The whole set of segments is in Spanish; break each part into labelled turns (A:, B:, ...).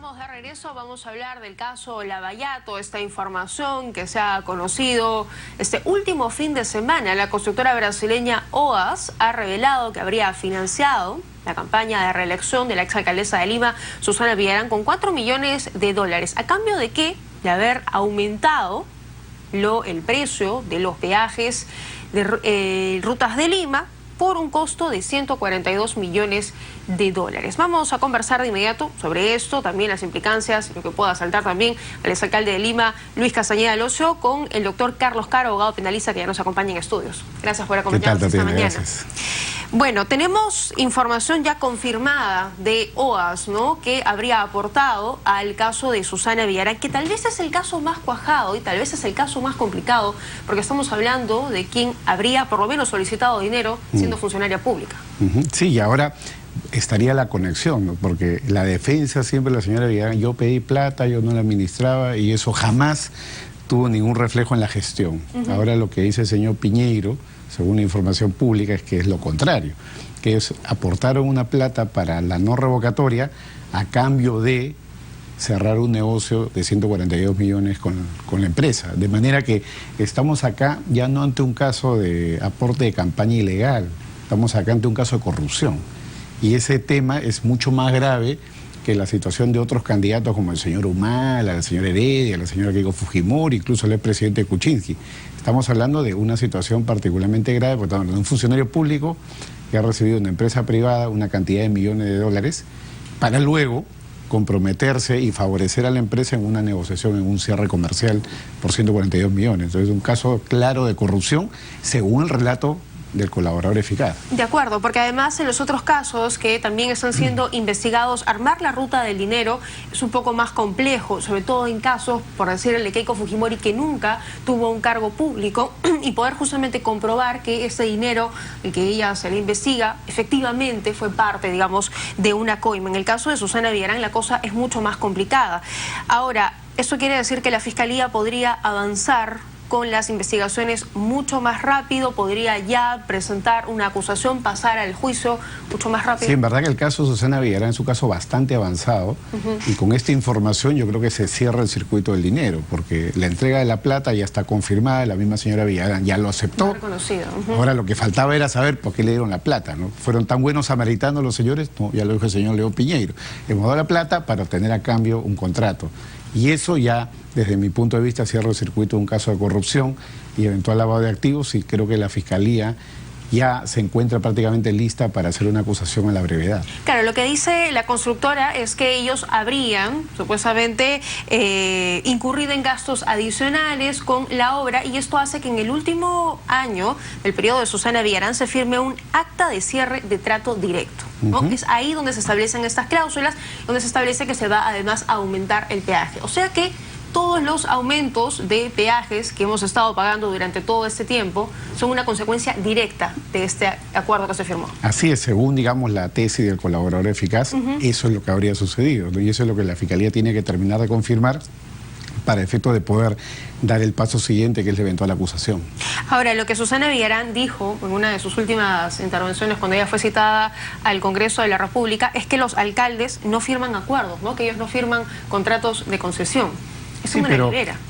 A: Estamos de regreso, vamos a hablar del caso Lavallato, esta información que se ha conocido este último fin de semana. La constructora brasileña OAS ha revelado que habría financiado la campaña de reelección de la exalcaldesa de Lima, Susana Villarán, con $4 millones. ¿A cambio de qué? De haber aumentado el precio de los peajes de rutas de Lima por un costo de $142 millones. Vamos a conversar de inmediato sobre esto, también las implicancias, lo que pueda saltar también al exalcalde de Lima, Luis Castañeda Locio, con el doctor Carlos Caro, abogado penalista, que ya nos acompaña en estudios. Gracias por acompañarnos esta mañana.
B: Gracias.
A: Bueno, tenemos información ya confirmada de OAS, ¿no?, que habría aportado al caso de Susana Villarán, que tal vez es el caso más cuajado y tal vez es el caso más complicado, porque estamos hablando de quien habría por lo menos solicitado dinero siendo funcionaria pública.
B: Sí, y ahora estaría la conexión, ¿no? Porque la defensa siempre, la señora Villarán, yo pedí plata, yo no la administraba, y eso jamás tuvo ningún reflejo en la gestión. Ahora lo que dice el señor Piñeiro, según la información pública, es que es lo contrario, que ellos aportaron una plata para la no revocatoria a cambio de cerrar un negocio de 142 millones con la empresa. De manera que estamos acá ya no ante un caso de aporte de campaña ilegal, estamos acá ante un caso de corrupción. Y ese tema es mucho más grave que la situación de otros candidatos como el señor Humala, la señora Heredia, la señora Keiko Fujimori, incluso el expresidente Kuczynski. Estamos hablando de una situación particularmente grave, porque estamos hablando de un funcionario público que ha recibido de una empresa privada una cantidad de millones de dólares para luego comprometerse y favorecer a la empresa en una negociación, en un cierre comercial por 142 millones. Entonces es un caso claro de corrupción según el relato del colaborador eficaz.
A: De acuerdo, porque además en los otros casos que también están siendo investigados, armar la ruta del dinero es un poco más complejo, sobre todo en casos, por decir, el de Keiko Fujimori, que nunca tuvo un cargo público, y poder justamente comprobar que ese dinero, el que ella se le investiga, efectivamente fue parte, digamos, de una coima. En el caso de Susana Villarán la cosa es mucho más complicada. Ahora, eso quiere decir que la Fiscalía podría avanzar con las investigaciones mucho más rápido, podría ya presentar una acusación, pasar al juicio mucho más rápido.
B: Sí, en verdad que el caso de Susana Villarán es un caso bastante avanzado, y con esta información yo creo que se cierra el circuito del dinero, porque la entrega de la plata ya está confirmada, la misma señora Villarán ya lo aceptó.
A: Lo reconocido.
B: Ahora lo que faltaba era saber por qué le dieron la plata, ¿no? ¿Fueron tan buenos samaritanos los señores? No, ya lo dijo el señor León Piñeiro. Hemos dado la plata para obtener a cambio un contrato. Y eso ya, desde mi punto de vista, cierra el circuito de un caso de corrupción y eventual lavado de activos, y creo que la Fiscalía ya se encuentra prácticamente lista para hacer una acusación a la brevedad.
A: Claro, lo que dice la constructora es que ellos habrían, supuestamente, incurrido en gastos adicionales con la obra, y esto hace que en el último año del periodo de Susana Villarán se firme un acta de cierre de trato directo, ¿no? Es ahí donde se establecen estas cláusulas, donde se establece que se va además a aumentar el peaje. O sea que todos los aumentos de peajes que hemos estado pagando durante todo este tiempo son una consecuencia directa de este acuerdo que se firmó. Así
B: es, según, digamos, la tesis del colaborador eficaz, eso es lo que habría sucedido, ¿no? Y eso es lo que la Fiscalía tiene que terminar de confirmar para efecto de poder dar el paso siguiente, que es la eventual acusación.
A: Ahora, lo que Susana Villarán dijo en una de sus últimas intervenciones cuando ella fue citada al Congreso de la República es que los alcaldes no firman acuerdos, ¿no?, que ellos no firman contratos de concesión.
B: Sí,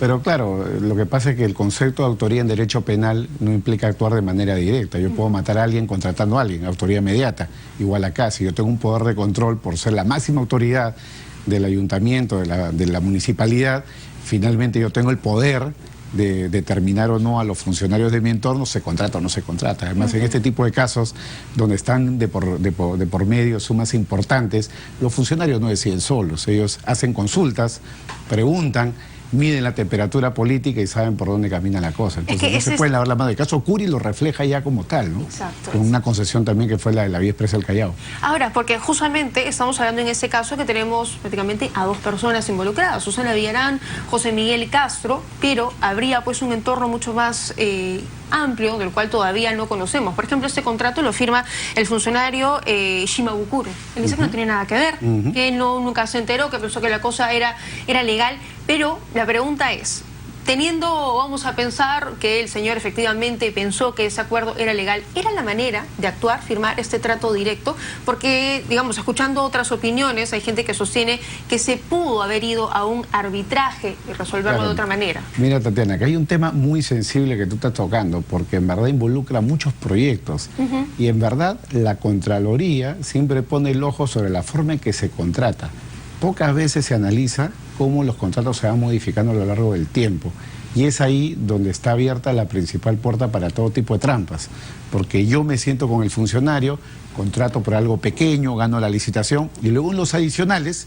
B: pero claro, lo que pasa es que el concepto de autoría en derecho penal no implica actuar de manera directa. Yo puedo matar a alguien contratando a alguien, autoría inmediata. Igual acá, si yo tengo un poder de control por ser la máxima autoridad del ayuntamiento, de la municipalidad, finalmente yo tengo el poder de determinar o no a los funcionarios de mi entorno, se contrata o no se contrata. Además, en este tipo de casos, donde están de por medio sumas importantes, los funcionarios no deciden solos, ellos hacen consultas, preguntan, miden la temperatura política y saben por dónde camina la cosa. Entonces no se puede lavar la mano. El caso Curi lo refleja ya como tal, ¿no?
A: Exacto.
B: Con una concesión también que fue la de la vía expresa del Callao.
A: Ahora, porque justamente estamos hablando en ese caso que tenemos prácticamente a dos personas involucradas, Susana Villarán, José Miguel Castro, pero habría pues un entorno mucho más amplio del cual todavía no conocemos. Por ejemplo, este contrato lo firma el funcionario Shimabukuro. Él dice que no tiene nada que ver, que nunca se enteró, que pensó que la cosa era legal, pero la pregunta es, teniendo, vamos a pensar que el señor efectivamente pensó que ese acuerdo era legal, ¿era la manera de actuar, firmar este trato directo? Porque, digamos, escuchando otras opiniones, hay gente que sostiene que se pudo haber ido a un arbitraje y resolverlo de otra manera.
B: Mira, Tatiana, que hay un tema muy sensible que tú estás tocando, porque en verdad involucra muchos proyectos. Y en verdad la Contraloría siempre pone el ojo sobre la forma en que se contrata. Pocas veces se analiza cómo los contratos se van modificando a lo largo del tiempo. Y es ahí donde está abierta la principal puerta para todo tipo de trampas. Porque yo me siento con el funcionario, contrato por algo pequeño, gano la licitación, y luego en los adicionales,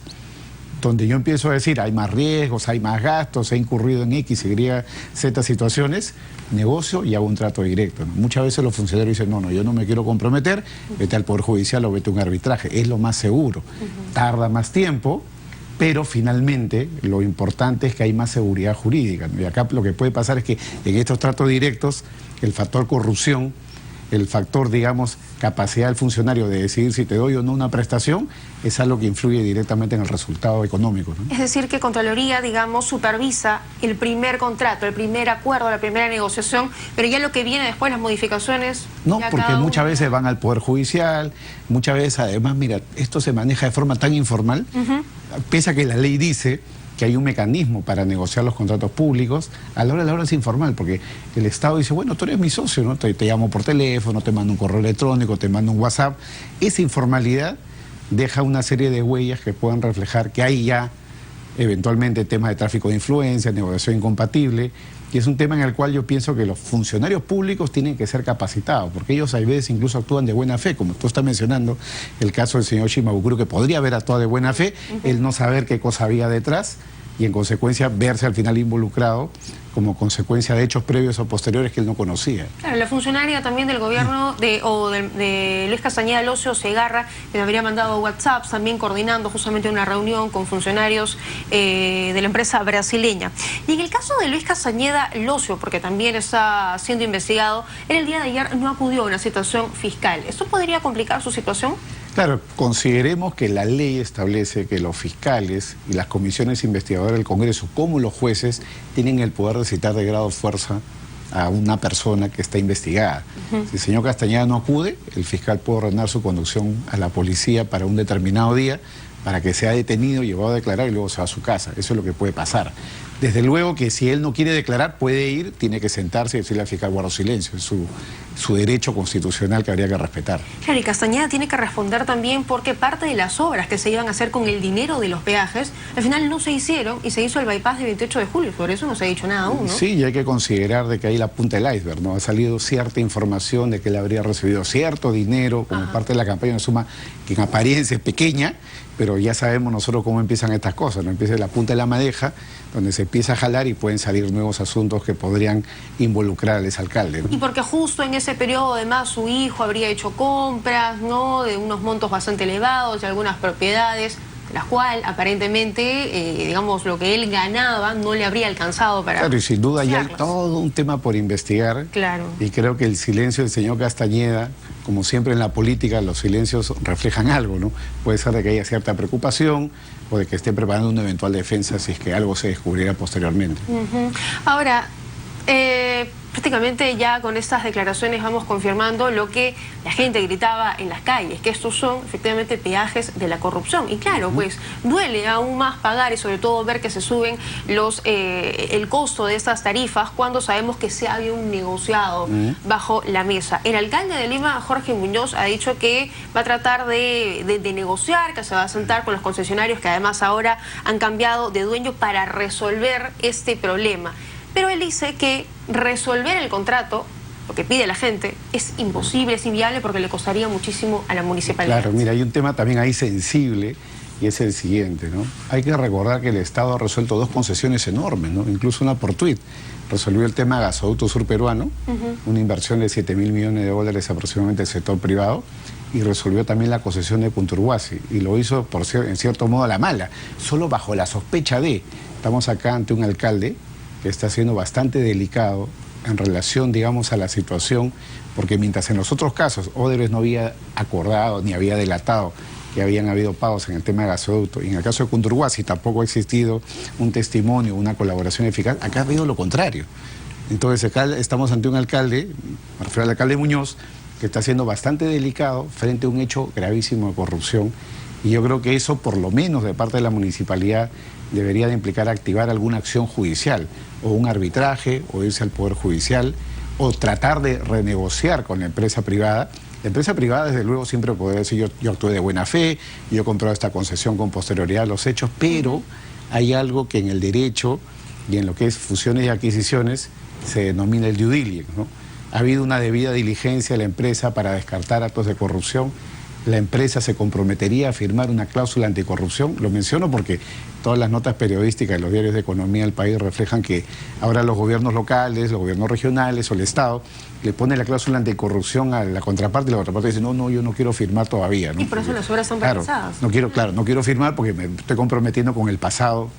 B: donde yo empiezo a decir hay más riesgos, hay más gastos, he incurrido en X, Y, Z situaciones, negocio y hago un trato directo, ¿no? Muchas veces los funcionarios dicen, no, yo no me quiero comprometer, vete al Poder Judicial o vete a un arbitraje, es lo más seguro. Tarda más tiempo, pero finalmente lo importante es que hay más seguridad jurídica, ¿no? Y acá lo que puede pasar es que en estos tratos directos el factor corrupción, el factor, digamos, capacidad del funcionario de decidir si te doy o no una prestación, es algo que influye directamente en el resultado económico, ¿no?
A: Es decir, que Contraloría, digamos, supervisa el primer contrato, el primer acuerdo, la primera negociación, pero ya lo que viene después, las modificaciones...
B: No, porque muchas veces van al Poder Judicial, muchas veces además, mira, esto se maneja de forma tan informal, pese a que la ley dice que hay un mecanismo para negociar los contratos públicos, a la hora es informal, porque el Estado dice, bueno, tú eres mi socio, ¿no? Te llamo por teléfono, te mando un correo electrónico, te mando un WhatsApp. Esa informalidad deja una serie de huellas que puedan reflejar que hay ya eventualmente temas de tráfico de influencia, negociación incompatible, y es un tema en el cual yo pienso que los funcionarios públicos tienen que ser capacitados, porque ellos a veces incluso actúan de buena fe, como tú estás mencionando el caso del señor Shimabukuro, que podría haber actuado de buena fe, el no saber qué cosa había detrás, y en consecuencia verse al final involucrado como consecuencia de hechos previos o posteriores que él no conocía.
A: Claro, la funcionaria también del gobierno de Luis Castañeda Locio Segarra, que me habría mandado WhatsApp también coordinando justamente una reunión con funcionarios de la empresa brasileña. Y en el caso de Luis Castañeda Locio, porque también está siendo investigado, él el día de ayer no acudió a una citación fiscal. ¿Esto podría complicar su situación?
B: Claro, consideremos que la ley establece que los fiscales y las comisiones investigadoras del Congreso, como los jueces, tienen el poder de citar de grado de fuerza a una persona que está investigada. Si el señor Castañeda no acude, el fiscal puede ordenar su conducción a la policía para un determinado día, para que sea detenido, llevado a declarar y luego se va a su casa. Eso es lo que puede pasar. Desde luego que si él no quiere declarar, puede ir, tiene que sentarse y decirle al fiscal guardo silencio. Es su derecho constitucional que habría que respetar. Claro,
A: y Castañeda tiene que responder también porque parte de las obras que se iban a hacer con el dinero de los peajes, al final no se hicieron y se hizo el bypass de 28 de julio. Sobre eso no se ha dicho nada aún, ¿no?
B: Sí, y hay que considerar de que ahí la punta del iceberg, ¿no? Ha salido cierta información de que él habría recibido cierto dinero como parte de la campaña, una suma que en apariencia es pequeña, pero ya sabemos nosotros cómo empiezan estas cosas, ¿no? Empieza la punta de la madeja, donde se empieza a jalar y pueden salir nuevos asuntos que podrían involucrar al exalcalde, ¿no?
A: Y porque justo en ese periodo además su hijo habría hecho compras, ¿no?, de unos montos bastante elevados, de algunas propiedades, de las cuales aparentemente, digamos, lo que él ganaba no le habría alcanzado para...
B: Claro, y sin duda ya hay todo un tema por investigar.
A: Claro.
B: Y creo que el silencio del señor Castañeda, como siempre en la política, los silencios reflejan algo, ¿no? Puede ser de que haya cierta preocupación o de que esté preparando una eventual defensa si es que algo se descubriera posteriormente.
A: Ahora, prácticamente ya con estas declaraciones vamos confirmando lo que la gente gritaba en las calles, que estos son efectivamente peajes de la corrupción. Y claro, pues duele aún más pagar y sobre todo ver que se suben el costo de estas tarifas cuando sabemos que se había un negociado bajo la mesa. El alcalde de Lima, Jorge Muñoz, ha dicho que va a tratar de negociar, que se va a sentar con los concesionarios que además ahora han cambiado de dueño para resolver este problema. Pero él dice que resolver el contrato, lo que pide la gente, es imposible, es inviable porque le costaría muchísimo a la municipalidad.
B: Claro, mira, hay un tema también ahí sensible y es el siguiente, ¿no? Hay que recordar que el Estado ha resuelto 2 concesiones enormes, ¿no? Incluso una por tuit. Resolvió el tema Gasoducto Sur Peruano, una inversión de $7.000 millones aproximadamente del sector privado, y resolvió también la concesión de Punturhuasi, y lo hizo en cierto modo a la mala, solo bajo la sospecha de, estamos acá ante un alcalde que está siendo bastante delicado en relación, digamos, a la situación, porque mientras en los otros casos Odebrecht no había acordado ni había delatado que habían habido pagos en el tema de gasoducto. Y en el caso de Cundurhuasi tampoco ha existido un testimonio, una colaboración eficaz. Acá ha habido lo contrario. Entonces acá estamos ante un alcalde, me refiero al alcalde Muñoz, que está siendo bastante delicado frente a un hecho gravísimo de corrupción. Y yo creo que eso, por lo menos de parte de la municipalidad, debería de implicar activar alguna acción judicial, o un arbitraje, o irse al Poder Judicial, o tratar de renegociar con la empresa privada. La empresa privada, desde luego, siempre podría decir, yo actué de buena fe, yo he comprado esta concesión con posterioridad a los hechos, pero hay algo que en el derecho y en lo que es fusiones y adquisiciones se denomina el due diligence, ¿no? Ha habido una debida diligencia de la empresa para descartar actos de corrupción. La empresa se comprometería a firmar una cláusula anticorrupción. Lo menciono porque todas las notas periodísticas de los diarios de economía del país reflejan que ahora los gobiernos locales, los gobiernos regionales o el Estado le pone la cláusula anticorrupción a la contraparte y la contraparte dice, no, yo no quiero firmar todavía, ¿no?
A: Y por eso las obras son paralizadas.
B: No quiero firmar porque me estoy comprometiendo con el pasado.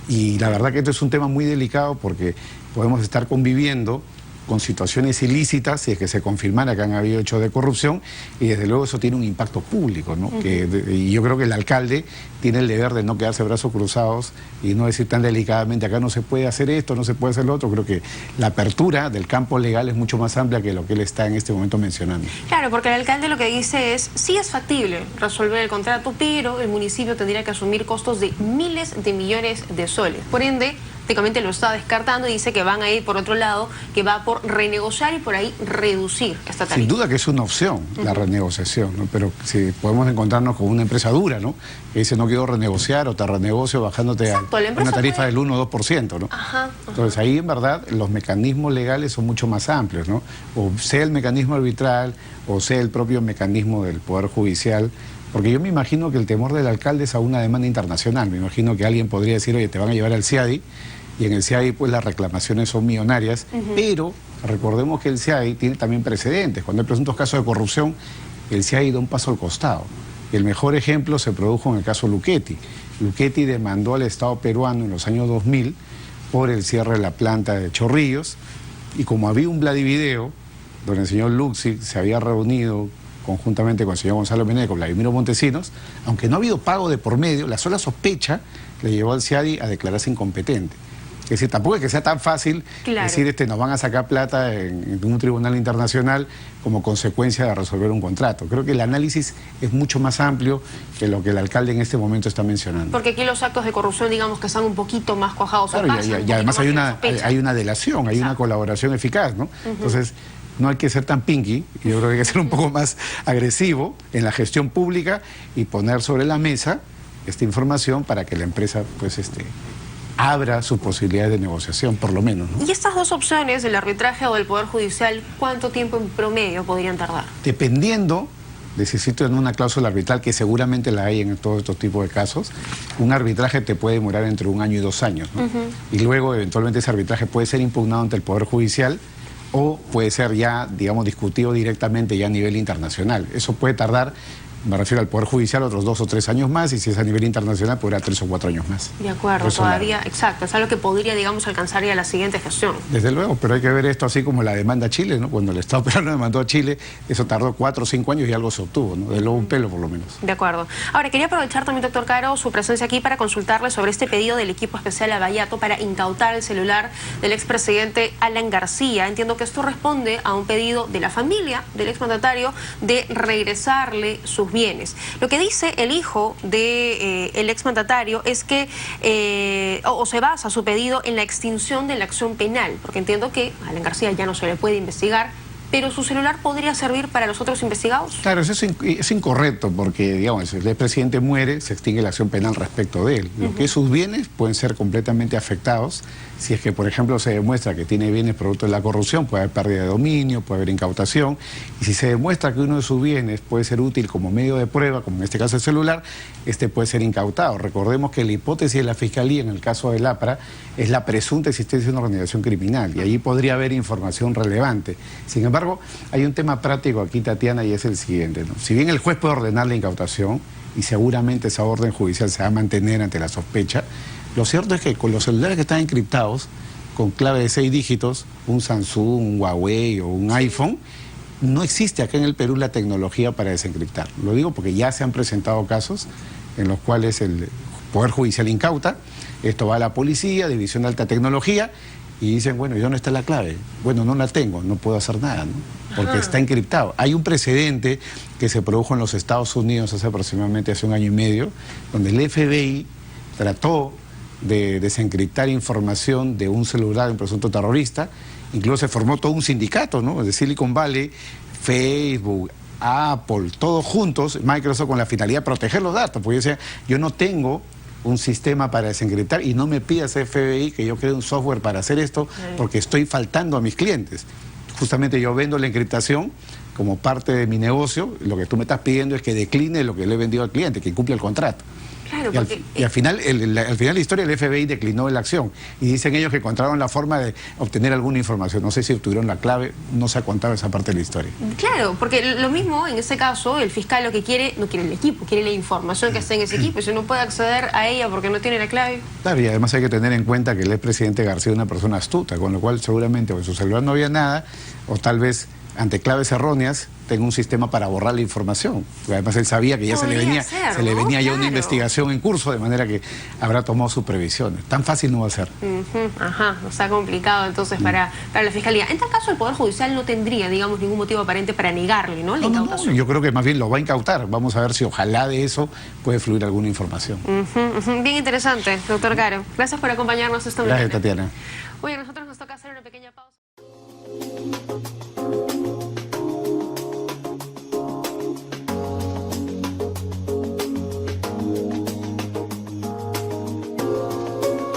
B: Y la verdad que esto es un tema muy delicado porque podemos estar conviviendo con situaciones ilícitas, si es que se confirmara que han habido hechos de corrupción, y desde luego eso tiene un impacto público, ¿no? Y yo creo que el alcalde tiene el deber de no quedarse brazos cruzados y no decir tan delicadamente, acá no se puede hacer esto, no se puede hacer lo otro. Creo que la apertura del campo legal es mucho más amplia que lo que él está en este momento mencionando.
A: Claro, porque el alcalde lo que dice es, sí es factible resolver el contrato, pero el municipio tendría que asumir costos de miles de millones de soles. Por ende, prácticamente lo está descartando y dice que van a ir por otro lado, que va por renegociar y por ahí reducir esta tarifa.
B: Sin duda que es una opción la renegociación, ¿no? Pero si podemos encontrarnos con una empresa dura, ¿no? Que dice no quiero renegociar o te renegocio bajándote a una tarifa del 1 o 2%, ¿no? Entonces ahí en verdad los mecanismos legales son mucho más amplios, ¿no? O sea el mecanismo arbitral o sea el propio mecanismo del Poder Judicial. Porque yo me imagino que el temor del alcalde es a una demanda internacional. Me imagino que alguien podría decir, oye, te van a llevar al CIADI, y en el CIADI pues las reclamaciones son millonarias, pero recordemos que el CIADI tiene también precedentes. Cuando hay presuntos casos de corrupción, el CIADI da un paso al costado. Y el mejor ejemplo se produjo en el caso Luchetti. Luchetti demandó al Estado peruano en los años 2000 por el cierre de la planta de Chorrillos, y como había un Vladivideo, donde el señor Luxi se había reunido conjuntamente con el señor Gonzalo Menezes, con Vladimiro Montesinos, aunque no ha habido pago de por medio, la sola sospecha le llevó al CIADI a declararse incompetente. Es decir, tampoco es que sea tan fácil decir nos van a sacar plata en un tribunal internacional como consecuencia de resolver un contrato. Creo que el análisis es mucho más amplio que lo que el alcalde en este momento está mencionando.
A: Porque aquí los actos de corrupción, digamos que están un poquito más cuajados.
B: Claro, y además hay una delación, hay una colaboración eficaz, ¿no? Entonces, no hay que ser tan pinky, yo creo que hay que ser un poco más agresivo en la gestión pública y poner sobre la mesa esta información para que la empresa pues abra sus posibilidades de negociación, por lo menos, ¿no?
A: ¿Y estas dos opciones, del arbitraje o del Poder Judicial, cuánto tiempo en promedio podrían tardar?
B: Dependiendo de si existe una cláusula arbitral, que seguramente la hay en todos estos tipos de casos, un arbitraje te puede demorar entre 1 año y 2 años, ¿no? Y luego, eventualmente, ese arbitraje puede ser impugnado ante el Poder Judicial o puede ser ya, digamos, discutido directamente ya a nivel internacional. Eso puede tardar, me refiero al Poder Judicial, otros 2 o 3 años más, y si es a nivel internacional, podrá 3 o 4 años más.
A: De acuerdo, todavía, exacto, es algo que podría, digamos, alcanzar ya la siguiente gestión.
B: Desde luego, pero hay que ver esto así como la demanda a Chile, ¿no? Cuando el Estado peruano demandó a Chile, eso tardó 4 o 5 años y algo se obtuvo, ¿no? De luego un pelo, por lo menos.
A: De acuerdo. Ahora, quería aprovechar también, doctor Caro, su presencia aquí para consultarle sobre este pedido del equipo especial Lavallato para incautar el celular del expresidente Alan García. Entiendo que esto responde a un pedido de la familia del exmandatario de regresarle sus bienes. Lo que dice el hijo del exmandatario es que o se basa su pedido en la extinción de la acción penal, porque entiendo que a Alan García ya no se le puede investigar, pero su celular podría servir para los otros investigados.
B: Claro, eso es incorrecto, porque, digamos, si el expresidente muere, se extingue la acción penal respecto de él. Lo que es sus bienes pueden ser completamente afectados si es que, por ejemplo, se demuestra que tiene bienes producto de la corrupción, puede haber pérdida de dominio, puede haber incautación, y si se demuestra que uno de sus bienes puede ser útil como medio de prueba, como en este caso el celular, puede ser incautado. Recordemos que la hipótesis de la Fiscalía en el caso del APRA es la presunta existencia de una organización criminal, y allí podría haber información relevante. Sin embargo, hay un tema práctico aquí, Tatiana, y es el siguiente, ¿no? Si bien el juez puede ordenar la incautación, y seguramente esa orden judicial se va a mantener ante la sospecha, lo cierto es que con los celulares que están encriptados, con clave de 6 dígitos, un Samsung, un Huawei o un iPhone, no existe acá en el Perú la tecnología para desencriptar. Lo digo porque ya se han presentado casos en los cuales el Poder Judicial incauta, esto va a la policía, División de Alta Tecnología, y dicen, bueno, ¿y dónde está la clave? Bueno, no la tengo, no puedo hacer nada, ¿no? Porque está encriptado. Hay un precedente que se produjo en los Estados Unidos hace un año y medio, donde el FBI trató de desencriptar información de un celular de un presunto terrorista. Incluso se formó todo un sindicato, ¿no? De Silicon Valley, Facebook, Apple, todos juntos, Microsoft, con la finalidad de proteger los datos, porque yo no tengo un sistema para desencriptar y no me pidas FBI que yo cree un software para hacer esto porque estoy faltando a mis clientes. Justamente yo vendo la encriptación como parte de mi negocio, lo que tú me estás pidiendo es que decline lo que le he vendido al cliente, que cumpla el contrato.
A: Claro,
B: y al final la historia del FBI declinó la acción y dicen ellos que encontraron la forma de obtener alguna información. No sé si obtuvieron la clave, no se ha contado esa parte de la historia.
A: Claro, porque lo mismo en ese caso, el fiscal lo que quiere, no quiere el equipo, quiere la información que está en ese equipo y si no puede acceder a ella porque no tiene la clave.
B: Claro, y además hay que tener en cuenta que el expresidente García es una persona astuta, con lo cual seguramente en su celular no había nada, o tal vez ante claves erróneas tenga un sistema para borrar la información. Porque además él sabía que ya se le venía ya una investigación en curso, de manera que habrá tomado sus previsiones. Tan fácil no va a ser.
A: Ajá, está complicado entonces para la Fiscalía. En tal caso el Poder Judicial no tendría, digamos, ningún motivo aparente para negarle, ¿no? La incautación.
B: No, yo creo que más bien lo va a incautar. Vamos a ver si ojalá de eso puede fluir alguna información.
A: Bien interesante, doctor Caro. Gracias por acompañarnos esta mañana.
B: Gracias, Tatiana.
A: Oye, a nosotros nos toca hacer una pequeña pausa.